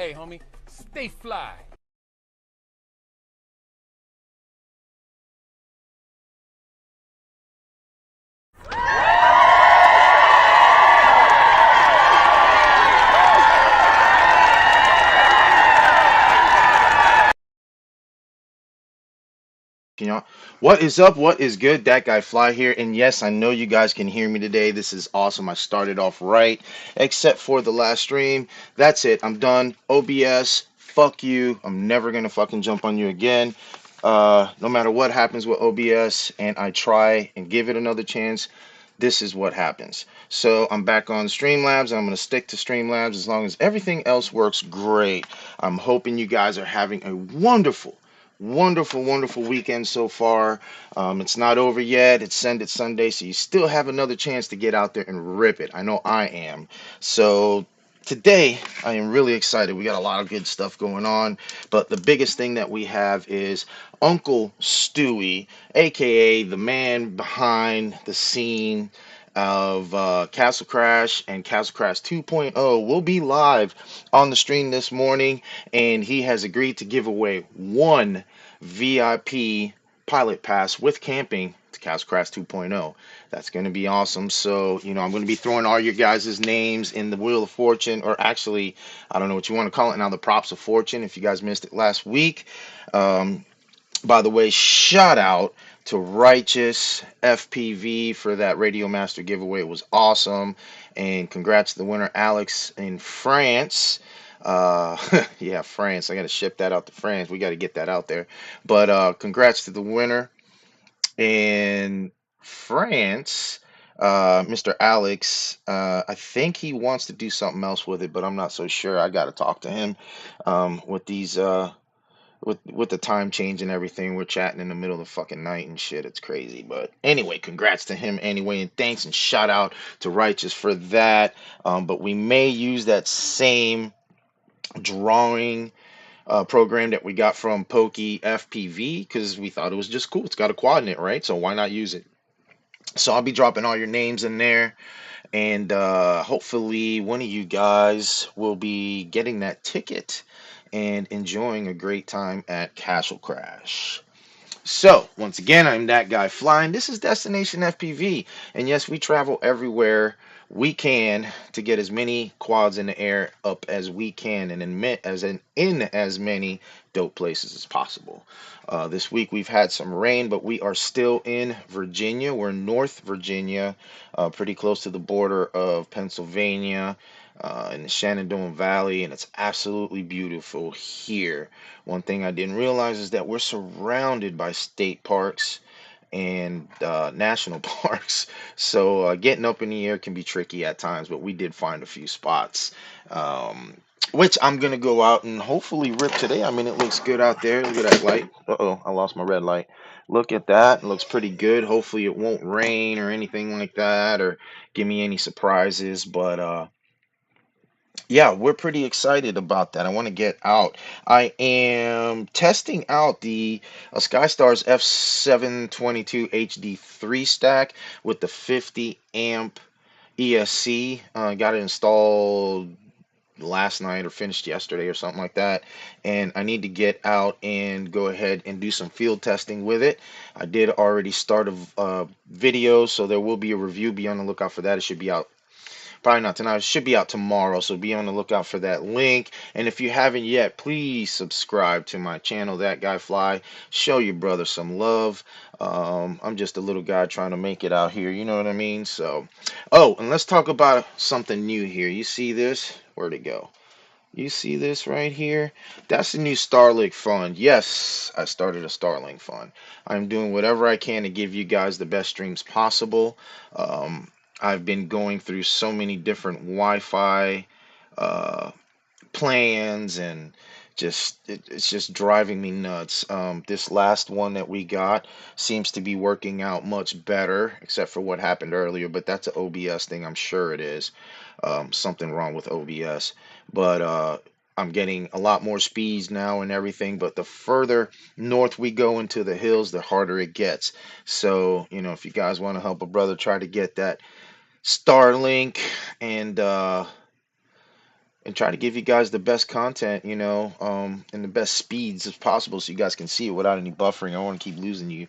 Hey, homie, stay fly. You know, what is up? What is good? That guy Phly here. And yes, I know you guys can hear me today. This is awesome. I started off right, except for the last stream. That's it. I'm done. OBS, fuck you. I'm never gonna fucking jump on you again. No matter what happens with OBS, and I try and give it another chance, this is what happens. So I'm back on Streamlabs. I'm going to stick to Streamlabs as long as everything else works great. I'm hoping you guys are having a wonderful, wonderful weekend so far. It's not over yet. It's Send It Sunday, so you still have another chance to get out there and rip it. I know I am. So today, I am really excited. We got a lot of good stuff going on, but the biggest thing that we have is Uncle Stewie, aka the man behind the scene of Castle Crash and Castle Crash 2.0 will be live on the stream this morning, and he has agreed to give away one VIP pilot pass with camping to Castle Crash 2.0. That's going to be awesome. So, I'm going to be throwing all your guys' names in the Wheel of Fortune, or actually, I don't know what you want to call it now, the Props of Fortune, if you guys missed it last week. By the way, shout out to Righteous FPV for that Radio Master giveaway. It was awesome. And congrats to the winner, Alex in France. Uh, yeah, France. I got to ship that out to France. We got to get that out there. But congrats to the winner in France, Mr. Alex. I think he wants to do something else with it, but I'm not so sure. I got to talk to him with these. With the time change and everything, we're chatting in the middle of the fucking night and shit. It's crazy. But anyway, congrats to him anyway, and thanks and shout out to Righteous for that. But we may use that same drawing program that we got from Pokey FPV because we thought it was just cool. It's got a quad in it, right? So why not use it? So I'll be dropping all your names in there, and hopefully one of you guys will be getting that ticket and enjoying a great time at Castle Crash. So, once again, I'm that guy flying. This is Destination FPV. And yes, we travel everywhere we can to get as many quads in the air up as we can and in as many dope places as possible. This week we've had some rain, but we are still in Virginia. We're in North Virginia, pretty close to the border of Pennsylvania, in the Shenandoah Valley, and it's absolutely beautiful here. One thing I didn't realize is that we're surrounded by state parks and national parks, so getting up in the air can be tricky at times, but we did find a few spots. Which I'm gonna go out and hopefully rip today. I mean, it looks good out there. Look at that light. Uh-oh, I lost my red light. Look at that. It looks pretty good. Hopefully it won't rain or anything like that or give me any surprises. But yeah, we're pretty excited about that. I want to get out. I am testing out the Skystars F722 HD3 stack with the 50 amp ESC. Got it installed last night or finished yesterday or something like that, and I need to get out and go ahead and do some field testing with it. I did already start a video, so there will be a review. Be on the lookout for that. It should be out probably not tonight. It should be out tomorrow, so be on the lookout for that link. And if you haven't yet, please subscribe to my channel, That Guy Phly. Show your brother some love. I'm just a little guy trying to make it out here, you know what I mean? So, oh, and let's talk about something new here. You see this? Where'd it go? You see this right here? That's the new Starlink fund. Yes, I started a Starlink fund. I'm doing whatever I can to give you guys the best streams possible. I've been going through so many different Wi-Fi uh, plans, and it's just driving me nuts. This last one that we got seems to be working out much better, except for what happened earlier, but that's an OBS thing. I'm sure it is. Something wrong with OBS. But I'm getting a lot more speeds now and everything, but the further north we go into the hills, the harder it gets. So, if you guys want to help a brother try to get that Starlink and try to give you guys the best content, and the best speeds as possible so you guys can see it without any buffering. I don't want to keep losing you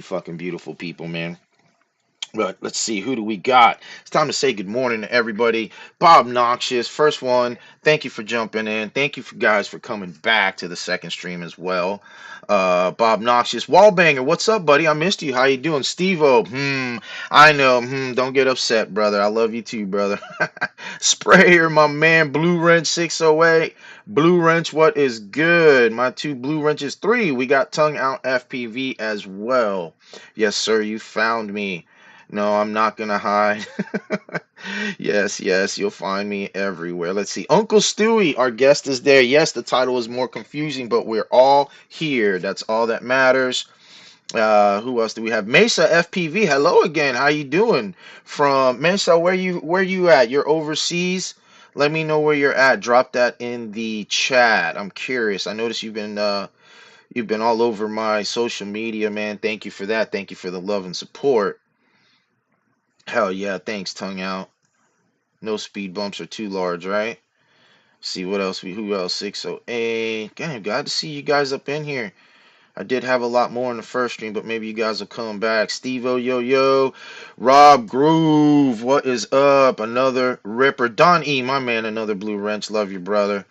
fucking beautiful people, man. But let's see, who do we got? It's time to say good morning to everybody. Bob Noxious, first one. Thank you for jumping in. Thank you for guys for coming back to the second stream as well. Bob Noxious, Wallbanger, what's up, buddy? I missed you. How you doing, Steve-O? I know. Don't get upset, brother. I love you too, brother. Sprayer, my man. Blue Wrench 608. Blue Wrench, what is good? My two Blue Wrenches 3. We got Tongue Out FPV as well. Yes, sir. You found me. No, I'm not gonna hide. Yes, yes, you'll find me everywhere. Let's see. Uncle Stewie, our guest is there. Yes, the title is more confusing, but we're all here. That's all that matters. Who else do we have? Mesa FPV. Hello again. How you doing? From Mesa, where you at? You're overseas? Let me know where you're at. Drop that in the chat. I'm curious. I noticed you've been all over my social media, man. Thank you for that. Thank you for the love and support. Hell yeah, thanks, tongue out. No speed bumps are too large, right? See what else who else? 608. Damn, glad to see you guys up in here. I did have a lot more in the first stream, but maybe you guys will come back. Steve-O, yo, yo. Rob Groove, what is up? Another ripper. Don E, my man, another Blue Wrench. Love you, brother.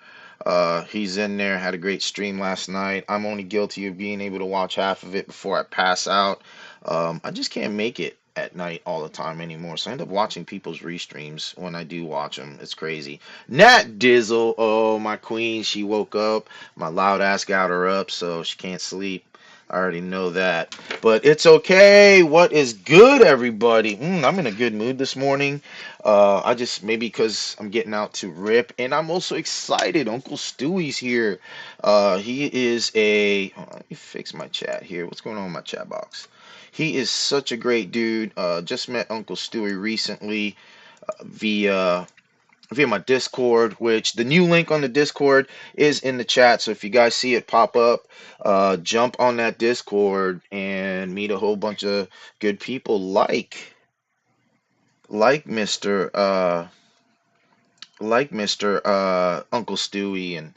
He's in there. Had a great stream last night. I'm only guilty of being able to watch half of it before I pass out. I just can't make it at night all the time anymore, so I end up watching people's restreams when I do watch them. It's crazy. Nat Dizzle, oh, my queen, she woke up. My loud ass got her up, so she can't sleep. I already know that. But it's okay. What is good, everybody? I'm in a good mood this morning. I just, maybe because I'm getting out to rip, and I'm also excited. Uncle Stewie's here. He is let me fix my chat here. What's going on in my chat box? He is such a great dude. Just met Uncle Stewie recently via my Discord, which the new link on the Discord is in the chat. So if you guys see it pop up, jump on that Discord and meet a whole bunch of good people like Mr. Uncle Stewie, and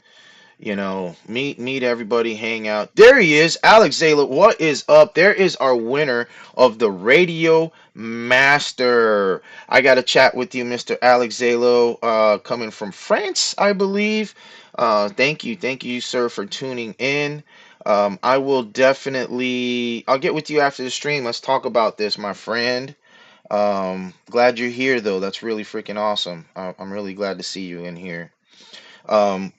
meet everybody, hang out. There he is, Alex Zayla. What is up? There is our winner of the Radio Master. I got to chat with you, Mr. Alex Zalo, coming from France, I believe. Thank you, sir, for tuning in. I'll get with you after the stream. Let's talk about this, my friend. Glad you're here, though. That's really freaking awesome. I'm really glad to see you in here. Um,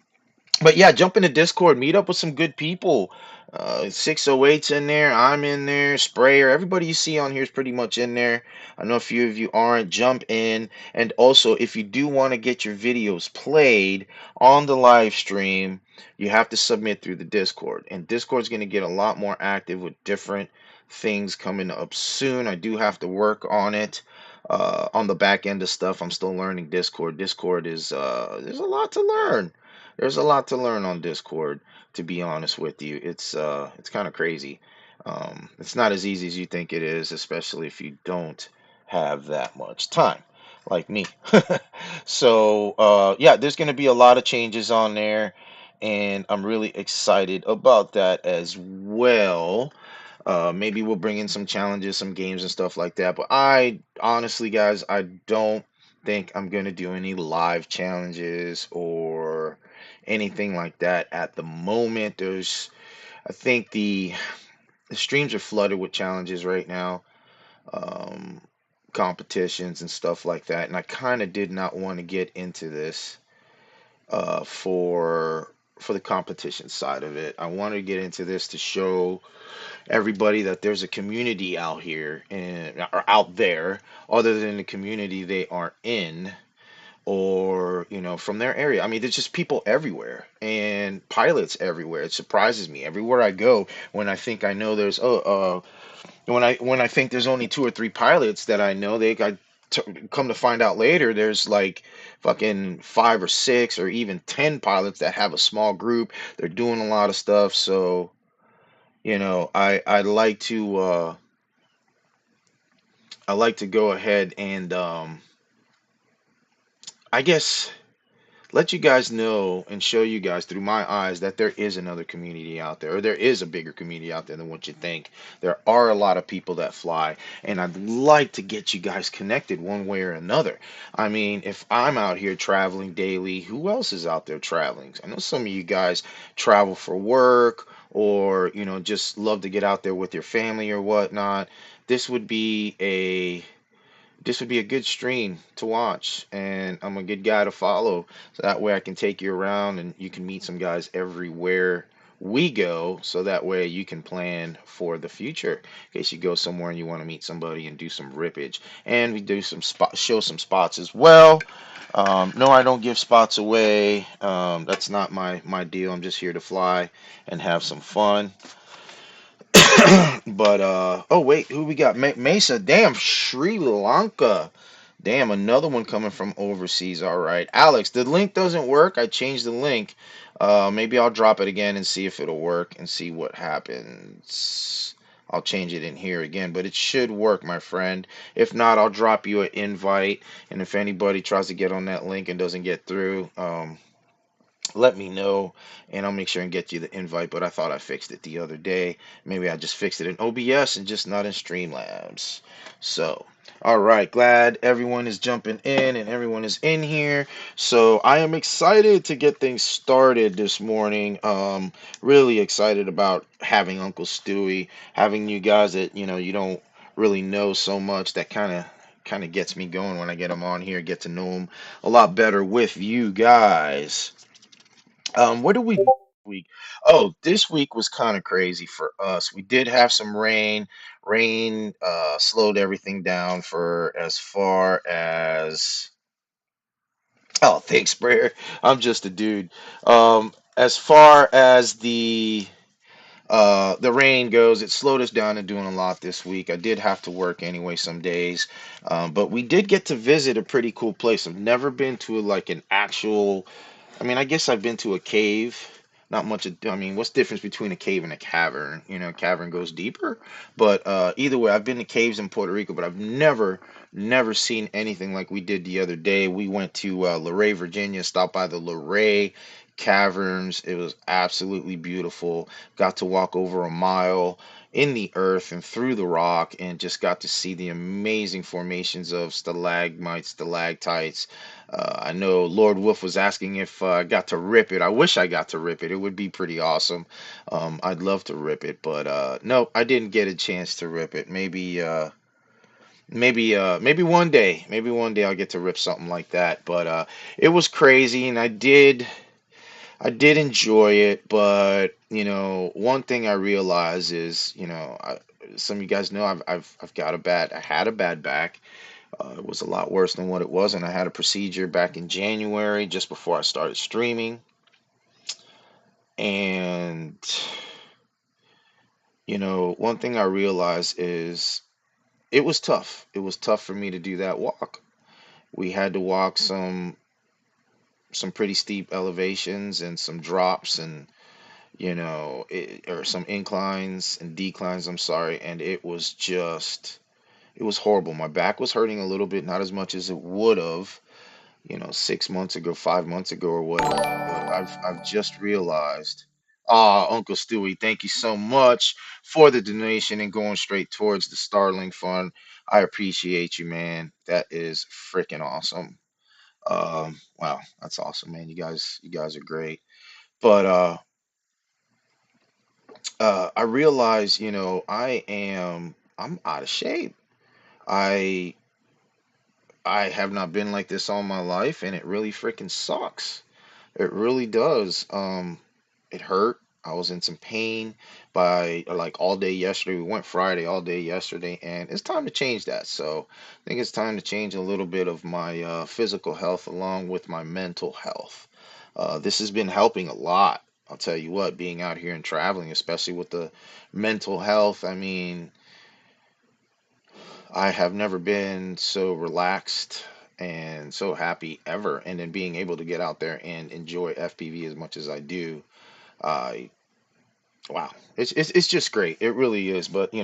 but yeah, jump into Discord, meet up with some good people. 608's in there, I'm in there, Sprayer, everybody you see on here is pretty much in there. I know a few of you aren't. Jump in. And also, if you do want to get your videos played on the live stream, you have to submit through the Discord. And Discord's going to get a lot more active with different things coming up soon. I do have to work on it. On the back end of stuff, I'm still learning Discord. Discord is there's a lot to learn. There's a lot to learn on Discord, to be honest with you. It's kind of crazy. It's not as easy as you think it is, especially if you don't have that much time, like me. So, yeah, there's going to be a lot of changes on there, and I'm really excited about that as well. Maybe we'll bring in some challenges, some games and stuff like that. But I honestly, guys, I don't think I'm gonna do any live challenges or anything like that at the moment. I think the streams are flooded with challenges right now, um, competitions and stuff like that. And I kind of did not want to get into this for the competition side of it. I wanted to get into this to show everybody that there's a community out here and or out there other than the community they are in, or from their area. I mean, there's just people everywhere and pilots everywhere. It surprises me everywhere I go when I think I know there's when I think there's only two or three pilots that I know. Come to find out later there's like fucking five or six or even 10 pilots that have a small group. They're doing a lot of stuff. So I like to go ahead and I guess let you guys know and show you guys through my eyes that there is another community out there, or there is a bigger community out there than what you think. There are a lot of people that fly, and I'd like to get you guys connected one way or another. I mean, if I'm out here traveling daily, who else is out there traveling? I know some of you guys travel for work, or just love to get out there with your family or whatnot. This would be a this would be a good stream to watch, and I'm a good guy to follow. So that way I can take you around and you can meet some guys everywhere we go. So that way you can plan for the future in case you go somewhere and you want to meet somebody and do some rippage. And we do some show some spots as well. No, I don't give spots away. That's not my deal. I'm just here to fly and have some fun. But oh wait, who we got? Mesa, damn, Sri Lanka. Damn, another one coming from overseas. All right. Alex, the link doesn't work. I changed the link. Maybe I'll drop it again and see if it'll work and see what happens. I'll change it in here again, but it should work, my friend. If not, I'll drop you an invite. And if anybody tries to get on that link and doesn't get through, let me know and I'll make sure and get you the invite. But I thought I fixed it the other day. Maybe I just fixed it in OBS and just not in Streamlabs. So, all right, glad everyone is jumping in and everyone is in here. So, I am excited to get things started this morning. Really excited about having Uncle Stewie, having you guys that you don't really know so much. That kind of gets me going when I get them on here, get to know them a lot better with you guys. What did we do this week? Oh, this week was kind of crazy for us. We did have some rain. Rain slowed everything down for as far as oh, thanks, Brer. I'm just a dude. As far as the rain goes, it slowed us down and doing a lot this week. I did have to work anyway some days, but we did get to visit a pretty cool place. I've never been to like an actual I mean, I guess I've been to a cave. Not much. I mean, what's the difference between a cave and a cavern? Cavern goes deeper. But either way, I've been to caves in Puerto Rico, but I've never seen anything like we did the other day. We went to Luray, Virginia, stopped by the Luray Caverns. It was absolutely beautiful. Got to walk over a mile in the earth and through the rock and just got to see the amazing formations of stalagmites, stalactites. I know Lord Wolf was asking if I got to rip it. I wish I got to rip it. It would be pretty awesome. I'd love to rip it, but no, I didn't get a chance to rip it. Maybe one day. Maybe one day I'll get to rip something like that. But it was crazy, and I did enjoy it. But one thing I realize is, some of you guys know I've got I had a bad back. It was a lot worse than what it was, and I had a procedure back in January, just before I started streaming. And, one thing I realized is it was tough. It was tough for me to do that walk. We had to walk some pretty steep elevations and some drops and or some inclines and declines, I'm sorry, and it was horrible. My back was hurting a little bit, not as much as it would have 6 months ago, 5 months ago, or whatever. But I've just realized. Ah, Uncle Stewie, thank you so much for the donation and going straight towards the Starling Fund. I appreciate you, man. That is freaking awesome. Wow, that's awesome, man. You guys are great. But I realize, I'm out of shape. I I have not been like this all my life, and it really freaking sucks. It really does. It hurt. I was in some pain by like all day yesterday. We went Friday all day yesterday, and it's time to change that. So I think it's time to change a little bit of my physical health along with my mental health. This has been helping a lot. I'll tell you what, being out here and traveling, especially with the mental health. I mean, I have never been so relaxed and so happy ever. And then being able to get out there and enjoy FPV as much as I do. I Wow, it's just great. It really is. But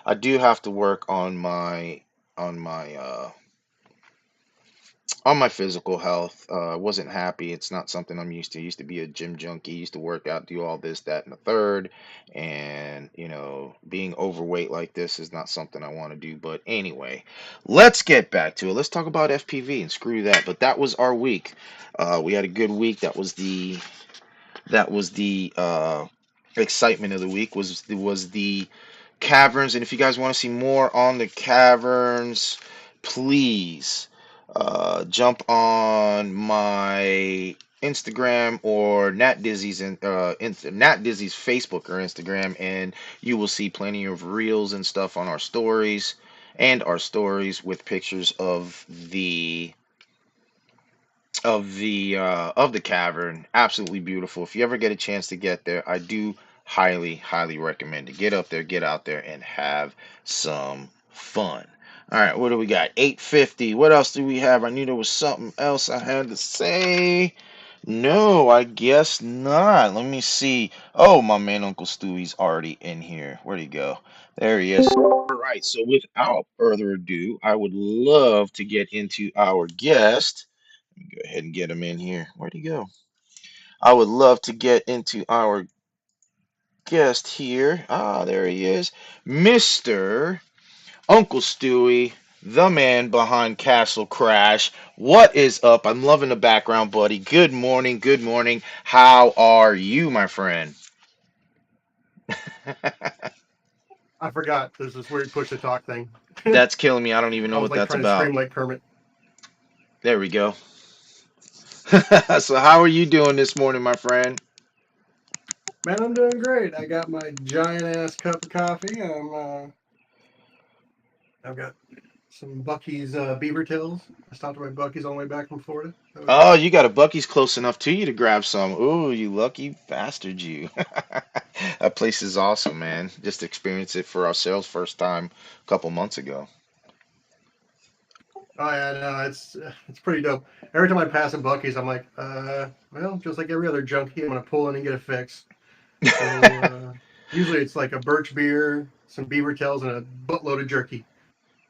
I do have to work on my on my physical health. Wasn't happy. It's not something I'm used to. Used to be a gym junkie, used to work out, do all this, that, and the third. And, being overweight like this is not something I want to do. But anyway, let's get back to it. Let's talk about FPV and screw that. But that was our week. We had a good week. That was the excitement of the week was the caverns. And if you guys want to see more on the caverns, please jump on my Instagram or Nat Dizzy's Nat Dizzy's Facebook or Instagram, and you will see plenty of reels and stuff on our stories with pictures of the cavern. Absolutely beautiful. If you ever get a chance to get there, I do highly recommend it. Get up there, get out there, and have some fun. All right, what do we got? 850. What else do we have? I knew there was something else I had to say. No, I guess not. Let me see. Oh, my man, Uncle Stewie's already in here. Where'd he go? There he is. All right, so without further ado, I would love to get into our guest. Go ahead and get him in here. Where'd he go? I would love to get into our guest here. Ah, there he is. Mr. Uncle Stewie, the man behind Castle Crash. What is up? I'm loving the background, buddy. Good morning. Good morning. How are you, my friend? I forgot. There's this weird push to talk thing. That's killing me. I don't even know I was what like that's trying to about. scream like Kermit. There we go. So, how are you doing this morning, my friend? Man, I'm doing great. I got my giant ass cup of coffee. I've got some Bucky's beaver tails. I stopped at my Bucky's on the way back from Florida. That was Oh, nice. you got a Bucky's close enough to you to grab some. Ooh, you lucky bastard, you. That place is awesome, man. Just experienced it for ourselves first time a couple months ago. Oh yeah, no, it's pretty dope. Every time I pass a Bucky's, I'm like, well, just like every other junkie, I'm gonna pull in and get a fix. So usually it's like a birch beer, some beaver tails, and a buttload of jerky.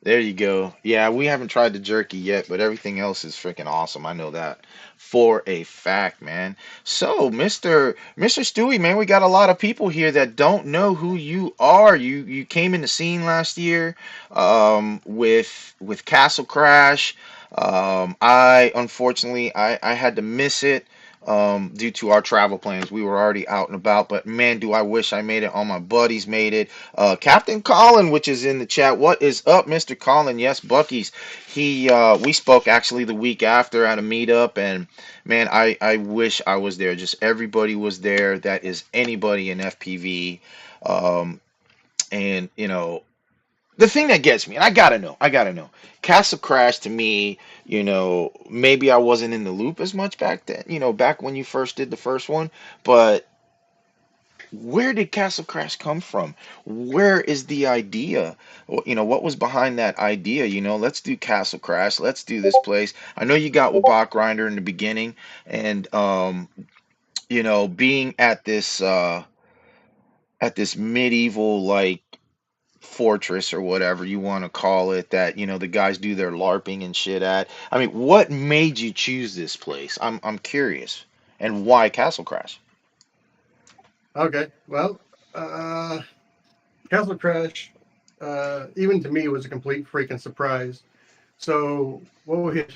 There you go. Yeah, we haven't tried the jerky yet, but everything else is freaking awesome. I know that for a fact, man. So, Mr. Stewie, man, we got a lot of people here that don't know who you are. You came in the scene last year with Castle Crash. I unfortunately I had to miss it due to our travel plans. We were already out and about, but man, do I wish I made it. All my buddies made it. Captain Colin, which is in the chat. What is up, Mr. Colin? Yes, Bucky's. We spoke actually the week after at a meetup, and man, I wish I was there. Just everybody was there. That is anybody in FPV. And the thing that gets me, and I gotta know. Castle Crash to me, maybe I wasn't in the loop as much back then, back when you first did the first one, but where did Castle Crash come from? Where is the idea? What was behind that idea? Let's do Castle Crash. Let's do this place. I know you got with Bach Grinder in the beginning, and being at this medieval like fortress or whatever you want to call it that the guys do their LARPing and shit at. I mean, what made you choose this place? I'm curious, and why Castle Crash? Okay, well, Castle Crash, even to me, was a complete freaking surprise. So, what we had,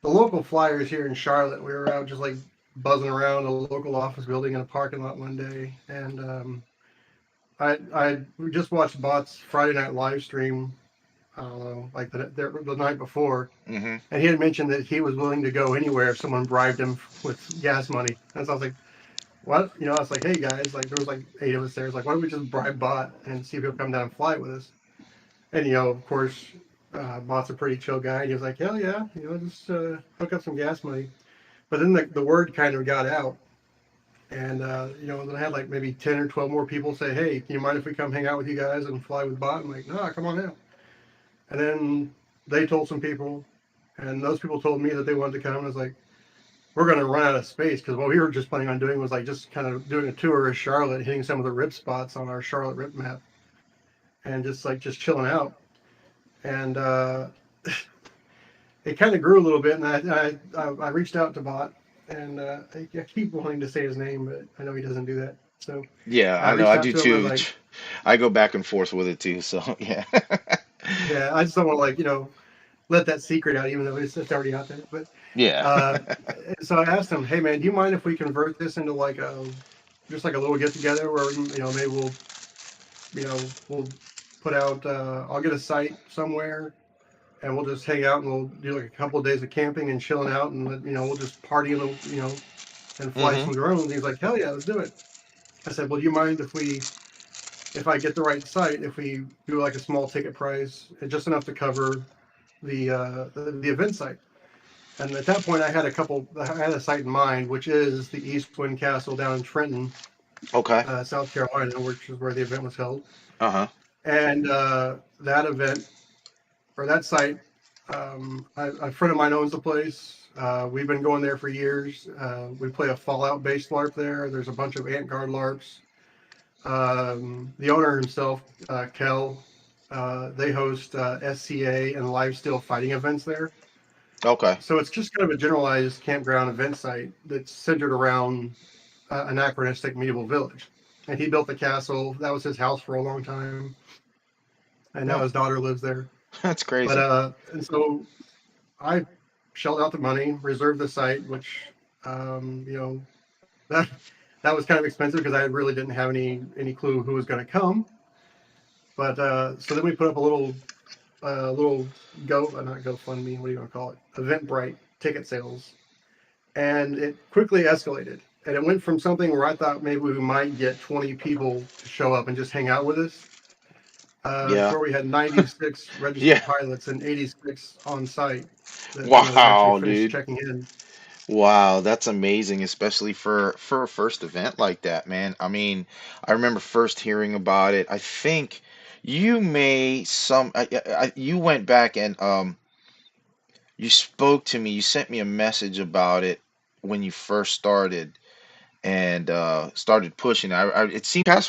the local flyers here in Charlotte, we were out just like buzzing around a local office building in a parking lot one day, and we just watched Bot's Friday night live stream. I don't know, like the night before, Hmm. and he had mentioned that he was willing to go anywhere if someone bribed him with gas money. And so I was like, what? I was like, hey guys, like there was like 8 of us there. It's like, why don't we just bribe Bot and see if he'll come down and fly with us? And of course, Bot's a pretty chill guy. And he was like, hell yeah, just hook up some gas money. But then the word kind of got out, and then I had like maybe 10 or 12 more people say, hey, can you mind if we come hang out with you guys and fly with Bot? I'm like, no, come on out. And then they told some people, and those people told me that they wanted to come. And I was like, we're going to run out of space, because what we were just planning on doing was like just kind of doing a tour of Charlotte, hitting some of the rip spots on our Charlotte rip map, and just chilling out. And it kind of grew a little bit, and I reached out to Bot, and I keep wanting to say his name, but I know he doesn't do that. So Yeah, I I know. reached I out do to him. I was too. like, I go back and forth with it too. So yeah. yeah, I just don't want to like let that secret out, even though it's already out there. But Yeah. uh, so I asked him, hey man, do you mind if we convert this into like just like a little get together where maybe we'll put out I'll get a site somewhere and we'll just hang out and we'll do like a couple of days of camping and chilling out and we'll just party and fly Hmm. some drones. He's like, hell yeah, let's do it. I said, well, do you mind if I get the right site, if we do like a small ticket price, just enough to cover the event site? And at that point, I had a site in mind, which is the East Wind Castle down in Trenton, Okay. South Carolina, which is where the event was held. Uh-huh. And that event or that site, a friend of mine owns the place. We've been going there for years. We play a Fallout based LARP there. There's a bunch of Ant Guard LARPs. The owner himself, Kel, they host SCA and live still fighting events there. Okay. So it's just kind of a generalized campground event site that's centered around anachronistic medieval village. And he built the castle. That was his house for a long time. And now Oh, his daughter lives there. that's But crazy. and so I shelled out the money, reserved the site, which that that was kind of expensive because I really didn't have any clue who was going to come. But so then we put up a little not GoFundMe, what do you want to call it? Eventbrite ticket sales, and it quickly escalated. And it went from something where I thought maybe we might get 20 people to show up and just hang out with us, to Yeah. where we had 96 registered Yeah. pilots and 86 on site that actually Wow, finished dude. checking in. Wow, that's amazing, especially for a first event like that, man. I mean, I remember first hearing about it. I think you may some you went back and you spoke to me. You sent me a message about it when you first started and started pushing. It seemed past